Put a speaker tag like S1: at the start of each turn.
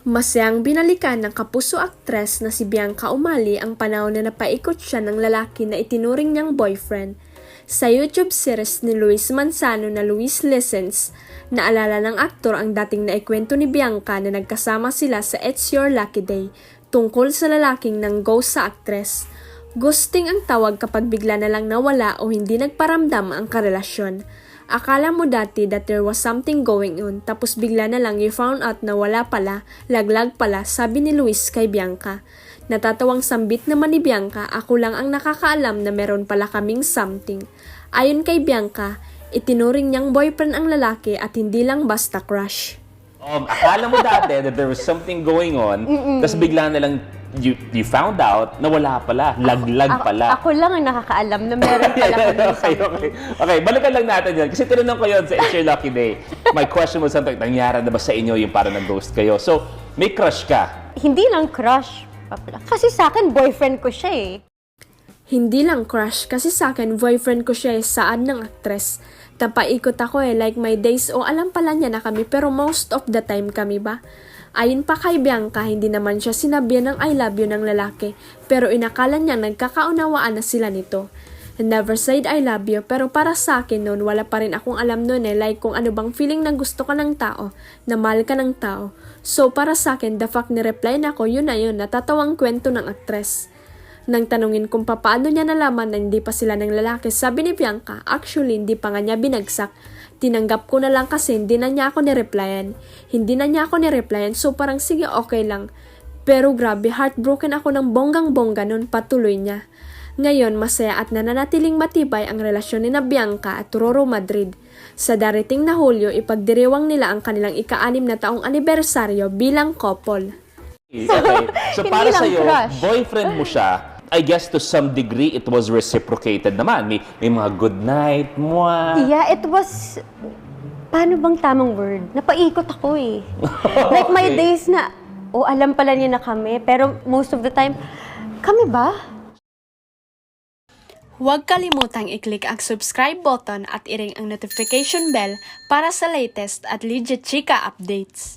S1: Masayang binalikan ng kapuso aktres na si Bianca Umali ang panahon na napaikot siya ng lalaki na itinuring niyang boyfriend. Sa YouTube series ni Luis Manzano na Luis Listens, naalala ng aktor ang dating naikwento ni Bianca na nagkasama sila sa It's Your Lucky Day tungkol sa lalaking nang ghost sa aktres. Ghosting ang tawag kapag bigla na lang nawala o hindi nagparamdam ang karelasyon. Akala mo dati that there was something going on, tapos bigla na lang you found out na wala pala, laglag pala, sabi ni Luis kay Bianca. Natatawang sambit naman ni Bianca, ako lang ang nakakaalam na meron pala kaming something. Ayon kay Bianca, itinuring niyang boyfriend ang lalaki at hindi lang basta crush.
S2: Akala mo dati that there was something going on, tapos bigla na lang you found out na wala pala, laglag pala.
S3: Ako lang ang nakakaalam na meron pala kami
S2: Okay, balikan lang natin yan. Kasi tinanong ko yun sa It's Your Lucky Day. My question was something, nangyari na ba sa inyo yung parang nag-ghost kayo? So, may crush ka?
S3: Hindi lang crush. Kasi sa akin, boyfriend ko siya eh.
S1: Hindi lang crush kasi sa akin boyfriend ko siya saan ng aktres. Tapaikot ako like my days o alam pala niya na kami pero most of the time kami ba? Ayon pa kay Bianca, hindi naman siya sinabihan ng I love you ng lalaki pero inakala niya nagkakaunawaan na sila nito. Never said I love you pero para sa akin noon wala pa rin akong alam noon like kung ano bang feeling na gusto ka ng tao, na mahal ka ng tao. So para sa akin the fact ni reply na ako yun na yun, natatawang kwento ng aktres. Nang tanungin kung paano niya nalaman na hindi pa sila ng lalaki, sabi ni Bianca, actually hindi pa nga niya binagsak. Tinanggap ko na lang kasi hindi na niya ako nireplyan. Hindi na niya ako nireplyan so parang sige okay lang. Pero grabe heartbroken ako ng bonggang-bongga noon, patuloy niya. Ngayon masaya at nananatiling matibay ang relasyon ni na Bianca at Roro Madrid. Sa darating na Hulyo, ipagdiriwang nila ang kanilang ika-6 na taong anibersaryo bilang couple.
S2: Okay. So para
S3: lang
S2: sa'yo,
S3: crush.
S2: boyfriend mo siya, I guess to some degree it was reciprocated naman. May mga good night,
S3: Yeah, it was... Paano bang tamang word? Napaikot ako eh. Like my days na, alam pala niya na kami. Pero most of the time, kami ba?
S1: Huwag kalimutang i-click ang subscribe button at i-ring ang notification bell para sa latest at legit chika updates.